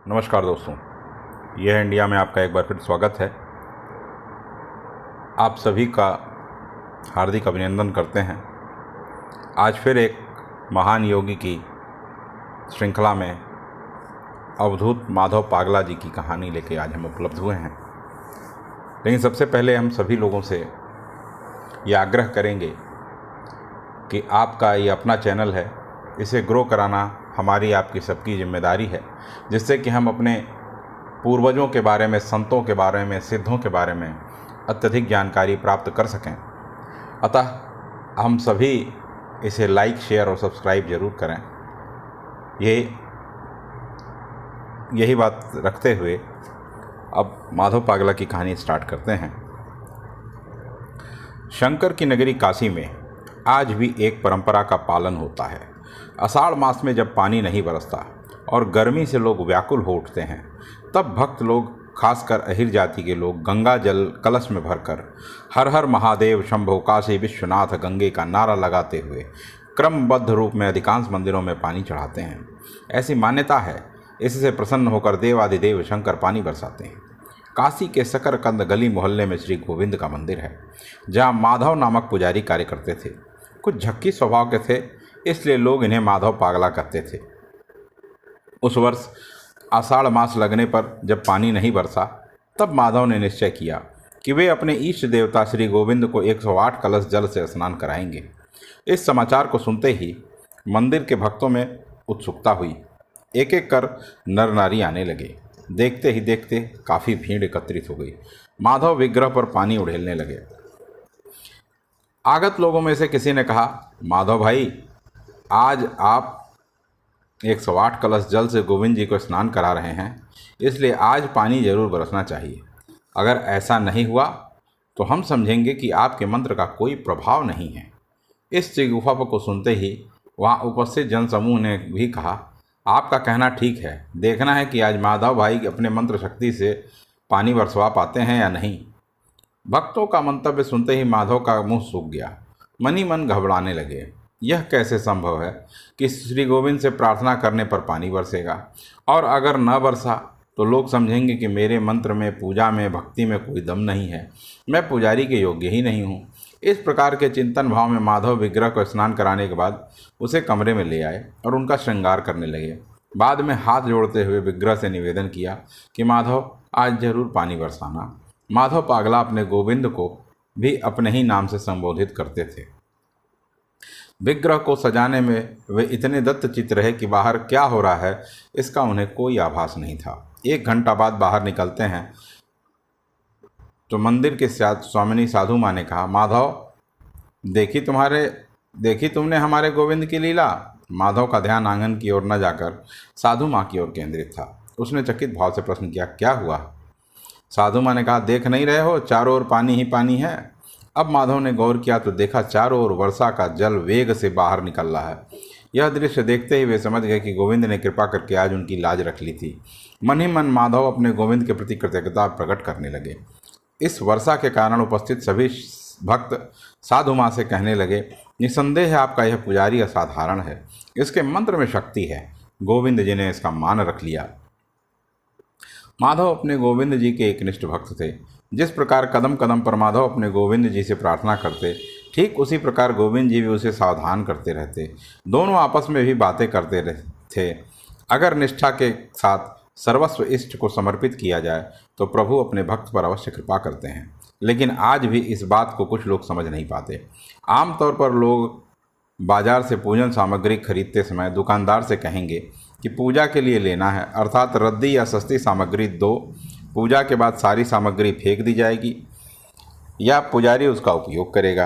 नमस्कार दोस्तों, यह है इंडिया में आपका एक बार फिर स्वागत है। आप सभी का हार्दिक अभिनंदन करते हैं। आज फिर एक महान योगी की श्रृंखला में अवधूत माधव पागला जी की कहानी लेके आज हम उपलब्ध हुए हैं। लेकिन सबसे पहले हम सभी लोगों से ये आग्रह करेंगे कि आपका ये अपना चैनल है, इसे ग्रो कराना हमारी आपकी सबकी जिम्मेदारी है, जिससे कि हम अपने पूर्वजों के बारे में, संतों के बारे में, सिद्धों के बारे में अत्यधिक जानकारी प्राप्त कर सकें। अतः हम सभी इसे लाइक, शेयर और सब्सक्राइब जरूर करें। यही बात रखते हुए अब माधव पागला की कहानी स्टार्ट करते हैं। शंकर की नगरी काशी में आज भी एक परंपरा का पालन होता है। आषाढ़ मास में जब पानी नहीं बरसता और गर्मी से लोग व्याकुल हो उठते हैं, तब भक्त लोग, खासकर अहिर जाति के लोग, गंगा जल कलश में भरकर हर हर महादेव शंभो काशी विश्वनाथ गंगे का नारा लगाते हुए क्रमबद्ध रूप में अधिकांश मंदिरों में पानी चढ़ाते हैं। ऐसी मान्यता है, इससे प्रसन्न होकर देवादिदेव शंकर पानी बरसाते हैं। काशी के सकरकंद गली मोहल्ले में श्री गोविंद का मंदिर है, जहाँ माधव नामक पुजारी कार्य करते थे। कुछ झक्की स्वभाव के थे, इसलिए लोग इन्हें माधव पागला कहते थे। उस वर्ष आषाढ़ मास लगने पर जब पानी नहीं बरसा, तब माधव ने निश्चय किया कि वे अपने इष्ट देवता श्री गोविंद को 108 कलश जल से स्नान कराएंगे। इस समाचार को सुनते ही मंदिर के भक्तों में उत्सुकता हुई। एक एक कर नर नारी आने लगे। देखते ही देखते काफ़ी भीड़ एकत्रित हो गई। माधव विग्रह पर पानी उड़ेलने लगे। आगत लोगों में से किसी ने कहा, माधव भाई, आज आप 108 कलश जल से गोविंद जी को स्नान करा रहे हैं, इसलिए आज पानी जरूर बरसना चाहिए। अगर ऐसा नहीं हुआ तो हम समझेंगे कि आपके मंत्र का कोई प्रभाव नहीं है। इस जिगुफा को सुनते ही वहाँ उपस्थित जनसमूह ने भी कहा, आपका कहना ठीक है, देखना है कि आज माधव भाई अपने मंत्र शक्ति से पानी बरसवा पाते हैं या नहीं। भक्तों का मंतव्य सुनते ही माधव का मुंह सूख गया। मन ही मन घबराने लगे। यह कैसे संभव है कि श्री गोविंद से प्रार्थना करने पर पानी बरसेगा, और अगर न बरसा तो लोग समझेंगे कि मेरे मंत्र में, पूजा में, भक्ति में कोई दम नहीं है, मैं पुजारी के योग्य ही नहीं हूँ। इस प्रकार के चिंतन भाव में माधव विग्रह को स्नान कराने के बाद उसे कमरे में ले आए और उनका श्रृंगार करने लगे। बाद में हाथ जोड़ते हुए विग्रह से निवेदन किया कि माधव, आज जरूर पानी बरसाना। माधव पागला अपने गोविंद को भी अपने ही नाम से संबोधित करते थे। विग्रह को सजाने में वे इतने दत्तचित्त रहे कि बाहर क्या हो रहा है इसका उन्हें कोई आभास नहीं था। 1 घंटा बाद बाहर निकलते हैं तो मंदिर के स्वामिनी साधु माँ ने कहा, माधव, देखी तुमने हमारे गोविंद की लीला। माधव का ध्यान आंगन की ओर न जाकर साधु माँ की ओर केंद्रित था। उसने चकित भाव से प्रश्न किया, क्या हुआ? साधु माँ ने कहा, देख नहीं रहे हो, चारों ओर पानी ही पानी है। अब माधव ने गौर किया तो देखा चारों ओर वर्षा का जल वेग से बाहर निकल रहा है। यह दृश्य देखते ही वे समझ गए कि गोविंद ने कृपा करके आज उनकी लाज रख ली थी। मन ही मन माधव अपने गोविंद के प्रति कृतज्ञता प्रकट करने लगे। इस वर्षा के कारण उपस्थित सभी भक्त साधु माँ से कहने लगे, निसंदेह आपका यह पुजारी असाधारण है, इसके मंत्र में शक्ति है। गोविंद जी ने इसका मान रख लिया। माधव अपने गोविंद जी के एक निष्ठ भक्त थे। जिस प्रकार कदम कदम पर माधव अपने गोविंद जी से प्रार्थना करते, ठीक उसी प्रकार गोविंद जी भी उसे सावधान करते रहते। दोनों आपस में भी बातें करते थे। अगर निष्ठा के साथ सर्वस्व इष्ट को समर्पित किया जाए तो प्रभु अपने भक्त पर अवश्य कृपा करते हैं। लेकिन आज भी इस बात को कुछ लोग समझ नहीं पाते। आमतौर पर लोग बाजार से पूजन सामग्री खरीदते समय दुकानदार से कहेंगे कि पूजा के लिए लेना है, अर्थात रद्दी या सस्ती सामग्री दो। पूजा के बाद सारी सामग्री फेंक दी जाएगी या पुजारी उसका उपयोग करेगा।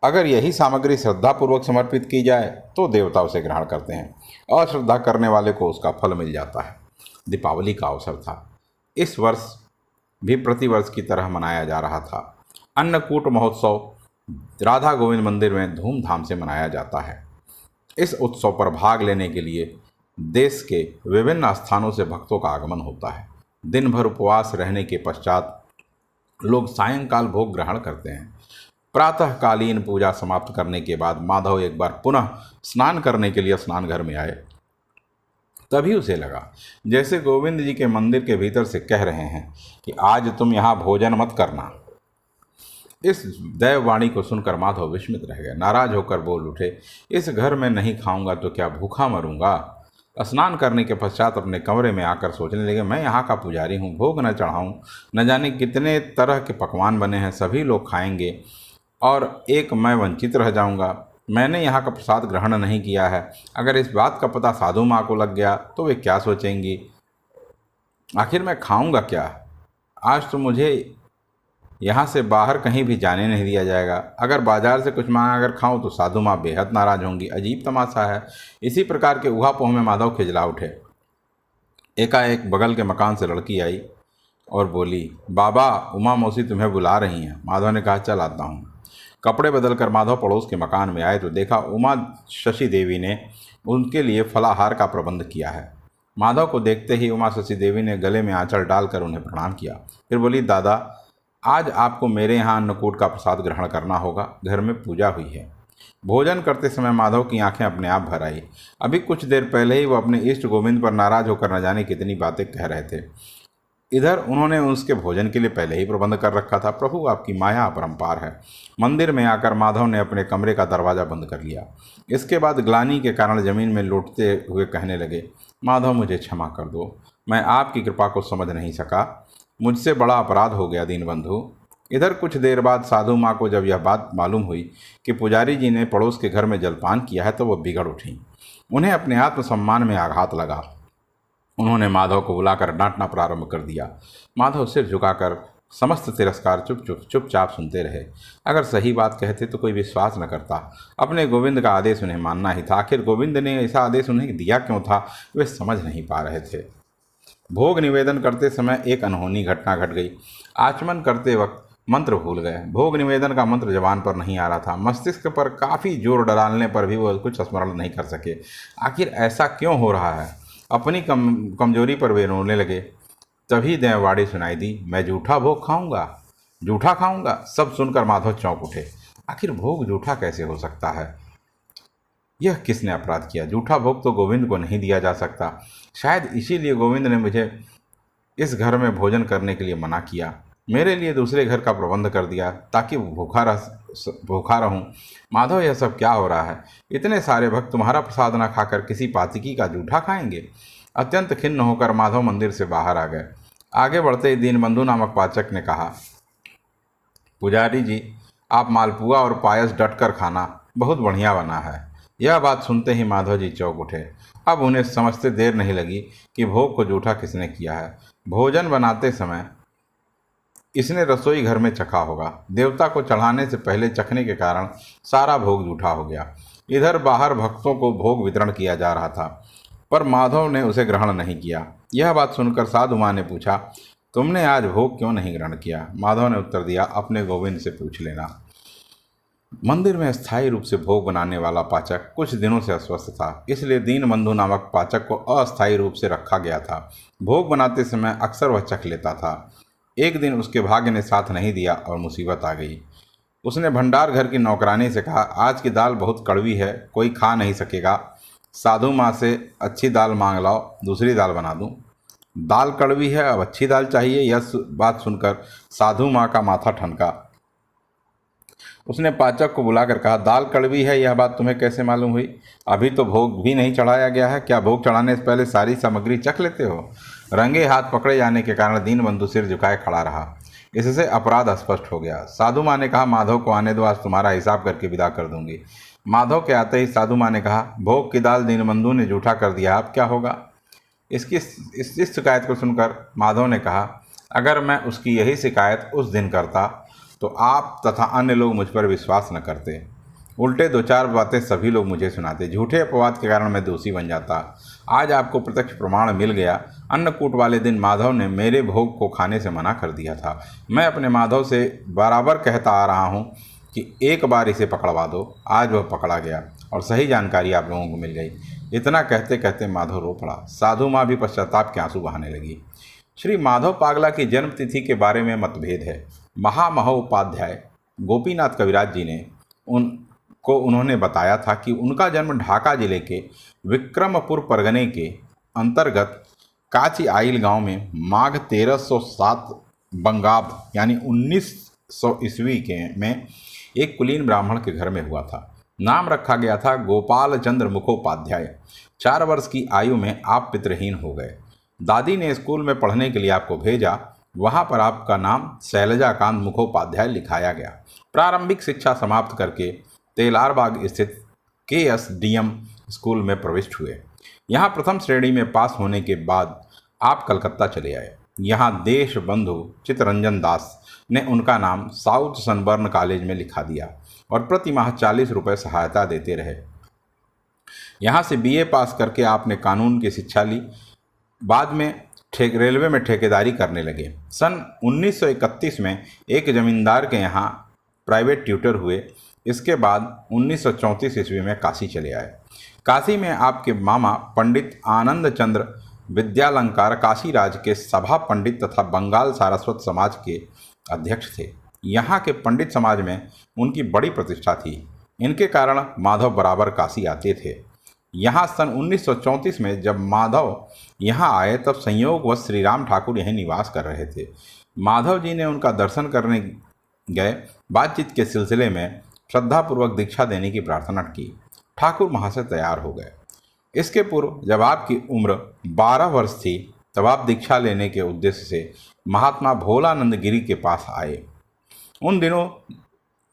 अगर यही सामग्री श्रद्धापूर्वक समर्पित की जाए तो देवता उसे ग्रहण करते हैं, अश्रद्धा करने वाले को उसका फल मिल जाता है। दीपावली का अवसर था। इस वर्ष भी प्रतिवर्ष की तरह मनाया जा रहा था। अन्नकूट महोत्सव राधा गोविंद मंदिर में धूमधाम से मनाया जाता है। इस उत्सव पर भाग लेने के लिए देश के विभिन्न स्थानों से भक्तों का आगमन होता है। दिन भर उपवास रहने के पश्चात लोग सायंकाल भोग ग्रहण करते हैं। प्रातःकालीन पूजा समाप्त करने के बाद माधव एक बार पुनः स्नान करने के लिए स्नान घर में आए। तभी उसे लगा जैसे गोविंद जी के मंदिर के भीतर से कह रहे हैं कि आज तुम यहाँ भोजन मत करना। इस दैववाणी को सुनकर माधव विस्मित रह गए। नाराज होकर बोल उठे, इस घर में नहीं खाऊंगा तो क्या भूखा मरूंगा। स्नान करने के पश्चात अपने कमरे में आकर सोचने लगे, मैं यहाँ का पुजारी हूँ, भोग न चढ़ाऊँ, न जाने कितने तरह के पकवान बने हैं, सभी लोग खाएंगे और एक मैं वंचित रह जाऊँगा। मैंने यहाँ का प्रसाद ग्रहण नहीं किया है। अगर इस बात का पता साधु माँ को लग गया तो वे क्या सोचेंगी। आखिर मैं खाऊंगा क्या। आज तो मुझे यहाँ से बाहर कहीं भी जाने नहीं दिया जाएगा। अगर बाजार से कुछ मांगा अगर खाऊं तो साधु माँ बेहद नाराज होंगी। अजीब तमाशा है। इसी प्रकार के उहापोह में माधव खिजला उठे। एकाएक बगल के मकान से लड़की आई और बोली, बाबा उमा मौसी तुम्हें बुला रही हैं। माधव ने कहा, चल आता हूँ। कपड़े बदलकर माधव पड़ोस के मकान में आए तो देखा उमा शशि देवी ने उनके लिए फलाहार का प्रबंध किया है। माधव को देखते ही उमा शशि देवी ने गले में आंचल डालकर उन्हें प्रणाम किया। फिर बोली, दादा आज आपको मेरे यहाँ अन्नकूट का प्रसाद ग्रहण करना होगा, घर में पूजा हुई है। भोजन करते समय माधव की आंखें अपने आप भर आई। अभी कुछ देर पहले ही वो अपने इष्ट गोविंद पर नाराज होकर न जाने कितनी बातें कह रहे थे। इधर उन्होंने उसके भोजन के लिए पहले ही प्रबंध कर रखा था। प्रभु आपकी माया अपरंपार है। मंदिर में आकर माधव ने अपने कमरे का दरवाज़ा बंद कर लिया। इसके बाद ग्लानि के कारण जमीन में लौटते हुए कहने लगे, माधव मुझे क्षमा कर दो, मैं आपकी कृपा को समझ नहीं सका, मुझसे बड़ा अपराध हो गया दीनबंधु। इधर कुछ देर बाद साधु माँ को जब यह बात मालूम हुई कि पुजारी जी ने पड़ोस के घर में जलपान किया है तो वह बिगड़ उठी। उन्हें अपने आत्मसम्मान में आघात लगा। उन्होंने माधव को बुलाकर डांटना प्रारंभ कर दिया। माधव सिर झुकाकर समस्त तिरस्कार चुपचाप सुनते रहे। अगर सही बात कहते तो कोई विश्वास न करता। अपने गोविंद का आदेश उन्हें मानना ही था। आखिर गोविंद ने ऐसा आदेश उन्हें दिया क्यों था, वे समझ नहीं पा रहे थे। भोग निवेदन करते समय एक अनहोनी घटना घट गई। आचमन करते वक्त मंत्र भूल गए। भोग निवेदन का मंत्र जबान पर नहीं आ रहा था। मस्तिष्क पर काफ़ी जोर डालने पर भी वो कुछ स्मरण नहीं कर सके। आखिर ऐसा क्यों हो रहा है। अपनी कमजोरी पर वे रोने लगे। तभी दैववाणी सुनाई दी, मैं जूठा भोग खाऊंगा, जूठा खाऊंगा। सब सुनकर माधव चौंक उठे। आखिर भोग जूठा कैसे हो सकता है। यह किसने अपराध किया। जूठा भोग तो गोविंद को नहीं दिया जा सकता। शायद इसीलिए गोविंद ने मुझे इस घर में भोजन करने के लिए मना किया, मेरे लिए दूसरे घर का प्रबंध कर दिया ताकि भूखा रहूं। माधव यह सब क्या हो रहा है। इतने सारे भक्त तुम्हारा प्रसाद न खाकर किसी पातिकी का जूठा खाएंगे। अत्यंत खिन्न होकर माधव मंदिर से बाहर आ गए। आगे बढ़ते ही दीनबंधु नामक पाचक ने कहा, पुजारी जी आप मालपुआ और पायस डट कर खाना, बहुत बढ़िया बना है। यह बात सुनते ही माधव जी चौंक उठे। अब उन्हें समझते देर नहीं लगी कि भोग को जूठा किसने किया है। भोजन बनाते समय इसने रसोई घर में चखा होगा। देवता को चढ़ाने से पहले चखने के कारण सारा भोग जूठा हो गया। इधर बाहर भक्तों को भोग वितरण किया जा रहा था, पर माधव ने उसे ग्रहण नहीं किया। यह बात सुनकर साधु माँ ने पूछा, तुमने आज भोग क्यों नहीं ग्रहण किया। माधव ने उत्तर दिया, अपने गोविंद से पूछ लेना। मंदिर में स्थायी रूप से भोग बनाने वाला पाचक कुछ दिनों से अस्वस्थ था, इसलिए दीनबंधु नामक पाचक को अस्थायी रूप से रखा गया था। भोग बनाते समय अक्सर वह चख लेता था। एक दिन उसके भाग्य ने साथ नहीं दिया और मुसीबत आ गई। उसने भंडार घर की नौकरानी से कहा, आज की दाल बहुत कड़वी है, कोई खा नहीं सकेगा। साधु माँ से अच्छी दाल मांग लाओ, दूसरी दाल बना दूँ। दाल कड़वी है, अब अच्छी दाल चाहिए। यह बात सुनकर साधु माँ का माथा ठनका। उसने पाचक को बुलाकर कहा, दाल कड़वी है यह बात तुम्हें कैसे मालूम हुई। अभी तो भोग भी नहीं चढ़ाया गया है। क्या भोग चढ़ाने से पहले सारी सामग्री चख लेते हो। रंगे हाथ पकड़े जाने के कारण दीनबंधु सिर झुकाए खड़ा रहा। इससे अपराध स्पष्ट हो गया। साधु माँ ने कहा, माधव को आने दो, आज तुम्हारा हिसाब करके विदा कर दूंगी। माधव के आते ही साधु माँ ने कहा, भोग की दाल दीनबंधु ने जूठा कर दिया, अब क्या होगा। इस शिकायत को सुनकर माधव ने कहा, अगर मैं उसकी यही शिकायत उस दिन करता तो आप तथा अन्य लोग मुझ पर विश्वास न करते। उल्टे दो चार बातें सभी लोग मुझे सुनाते। झूठे अपवाद के कारण मैं दोषी बन जाता। आज आपको प्रत्यक्ष प्रमाण मिल गया। अन्नकूट वाले दिन माधव ने मेरे भोग को खाने से मना कर दिया था। मैं अपने माधव से बराबर कहता आ रहा हूँ कि एक बार इसे पकड़वा दो। आज वह पकड़ा गया और सही जानकारी आप लोगों को मिल गई। इतना कहते कहते माधव रो पड़ा। साधु माँ भी पश्चाताप के आंसू बहाने लगी। श्री माधव पागला की जन्म तिथि के बारे में मतभेद है। महामहोपाध्याय गोपीनाथ कविराज जी ने उन्होंने बताया था कि उनका जन्म ढाका जिले के विक्रमपुर परगने के अंतर्गत काची आइल गांव में माघ 1307 बंगाब यानी 1900 ईस्वी के में एक कुलीन ब्राह्मण के घर में हुआ था। नाम रखा गया था गोपाल चंद्र मुखोपाध्याय। 4 वर्ष की आयु में आप पितृहीन हो गए। दादी ने स्कूल में पढ़ने के लिए आपको भेजा। वहां पर आपका नाम शैलजाकांत मुखोपाध्याय लिखाया गया। प्रारंभिक शिक्षा समाप्त करके तेलारबाग स्थित KSDM स्कूल में प्रविष्ट हुए। यहाँ प्रथम श्रेणी में पास होने के बाद आप कलकत्ता चले आए। यहाँ देश बंधु चित्तरंजन दास ने उनका नाम साउथ सनबर्न कॉलेज में लिखा दिया और प्रति माह 40 रुपये सहायता देते रहे। यहाँ से BA पास करके आपने कानून की शिक्षा ली। बाद में रेलवे में ठेकेदारी करने लगे। सन 1931 में एक जमींदार के यहाँ प्राइवेट ट्यूटर हुए। इसके बाद 1934 ईस्वी में काशी चले आए। काशी में आपके मामा पंडित आनंद चंद्र विद्यालंकार काशीराज के सभा पंडित तथा बंगाल सारस्वत समाज के अध्यक्ष थे। यहाँ के पंडित समाज में उनकी बड़ी प्रतिष्ठा थी। इनके कारण माधव बराबर काशी आते थे। यहाँ सन 1934 में जब माधव यहाँ आए तब संयोगवश श्री राम ठाकुर यहीं निवास कर रहे थे। माधव जी ने उनका दर्शन करने गए। बातचीत के सिलसिले में श्रद्धापूर्वक दीक्षा देने की प्रार्थना की। ठाकुर वहाँ से तैयार हो गए। इसके पूर्व जब आपकी उम्र 12 वर्ष थी तब आप दीक्षा लेने के उद्देश्य से महात्मा भोलानंद गिरी के पास आए। उन दिनों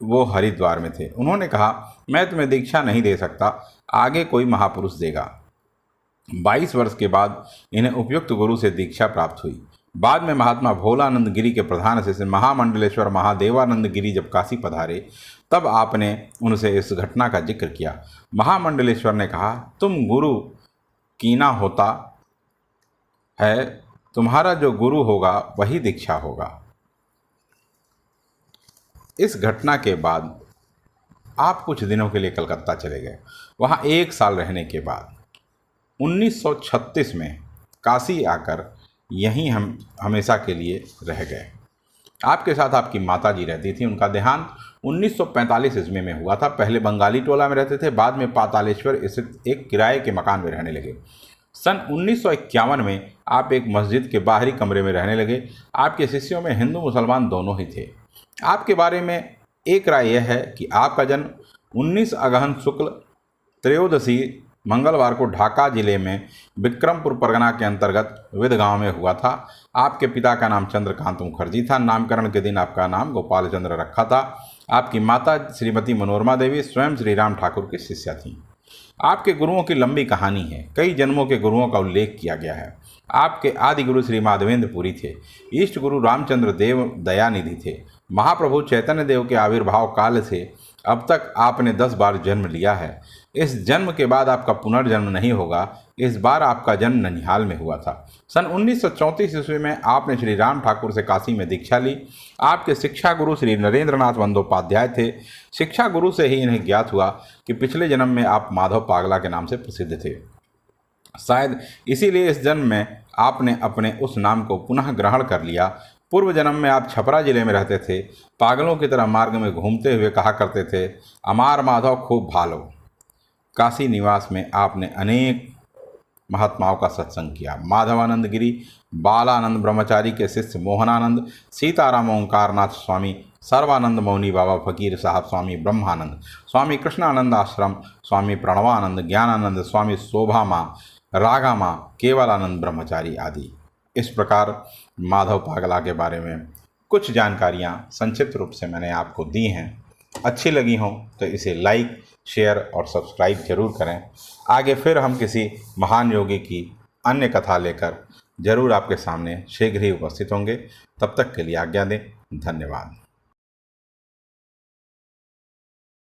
वो हरिद्वार में थे। उन्होंने कहा, मैं तुम्हें दीक्षा नहीं दे सकता, आगे कोई महापुरुष देगा। 22 वर्ष के बाद इन्हें उपयुक्त गुरु से दीक्षा प्राप्त हुई। बाद में महात्मा भोलानंद गिरी के प्रधान शिष्य महामंडलेश्वर महादेवानंद गिरी जब काशी पधारे तब आपने उनसे इस घटना का जिक्र किया। महामंडलेश्वर ने कहा, तुम गुरु कीना होता है, तुम्हारा जो गुरु होगा वही दीक्षा होगा। इस घटना के बाद आप कुछ दिनों के लिए कलकत्ता चले गए। वहाँ 1 साल रहने के बाद 1936 में काशी आकर यहीं हम हमेशा के लिए रह गए। आपके साथ आपकी माता जी रहती थी। उनका देहांत 1945 ईस्वी में हुआ था। पहले बंगाली टोला में रहते थे, बाद में पातालेश्वर स्थित एक किराए के मकान में रहने लगे। सन 1951 में आप एक मस्जिद के बाहरी कमरे में रहने लगे। आपके शिष्यों में हिंदू मुसलमान दोनों ही थे। आपके बारे में एक राय यह है कि आपका जन्म 19 अगहन शुक्ल त्रयोदशी मंगलवार को ढाका जिले में विक्रमपुर परगना के अंतर्गत विद गांव में हुआ था। आपके पिता का नाम चंद्रकांत मुखर्जी था। नामकरण के दिन आपका नाम गोपाल चंद्र रखा था। आपकी माता श्रीमती मनोरमा देवी स्वयं श्री राम ठाकुर की शिष्या थीं। आपके गुरुओं की लंबी कहानी है। कई जन्मों के गुरुओं का उल्लेख किया गया है। आपके आदि गुरु श्री माधवेंद्र पुरी थे। इष्ट गुरु रामचंद्र देव दयानिधि थे। महाप्रभु चैतन्य देव के आविर्भाव काल से अब तक आपने 10 बार जन्म लिया है। इस जन्म के बाद आपका पुनर्जन्म नहीं होगा। इस बार आपका जन्म ननिहाल में हुआ था। सन 1934 ईस्वी में आपने श्री राम ठाकुर से काशी में दीक्षा ली। आपके शिक्षा गुरु श्री नरेंद्रनाथ बंदोपाध्याय थे। शिक्षा गुरु से ही इन्हें ज्ञात हुआ कि पिछले जन्म में आप माधव पागला के नाम से प्रसिद्ध थे। शायद इसीलिए इस जन्म में आपने अपने उस नाम को पुनः ग्रहण कर लिया। पूर्व जन्म में आप छपरा जिले में रहते थे। पागलों की तरह मार्ग में घूमते हुए कहा करते थे, अमार माधव खूब भालो। काशी निवास में आपने अनेक महात्माओं का सत्संग किया। माधवानंद गिरी, बालानंद ब्रह्मचारी के शिष्य मोहनानंद, सीताराम ओंकारनाथ स्वामी, सर्वानंद मौनी बाबा फकीर साहब, स्वामी ब्रह्मानंद, स्वामी कृष्णानंद आश्रम, स्वामी प्रणवानंद, ज्ञानानंद, स्वामी शोभा माँ, रागा माँ, केवलानंद ब्रह्मचारी आदि। इस प्रकार माधव पागला के बारे में कुछ जानकारियाँ संक्षिप्त रूप से मैंने आपको दी हैं। अच्छी लगी हों तो इसे लाइक, शेयर और सब्सक्राइब जरूर करें। आगे फिर हम किसी महान योगी की अन्य कथा लेकर जरूर आपके सामने शीघ्र ही उपस्थित होंगे। तब तक के लिए आज्ञा दें। धन्यवाद।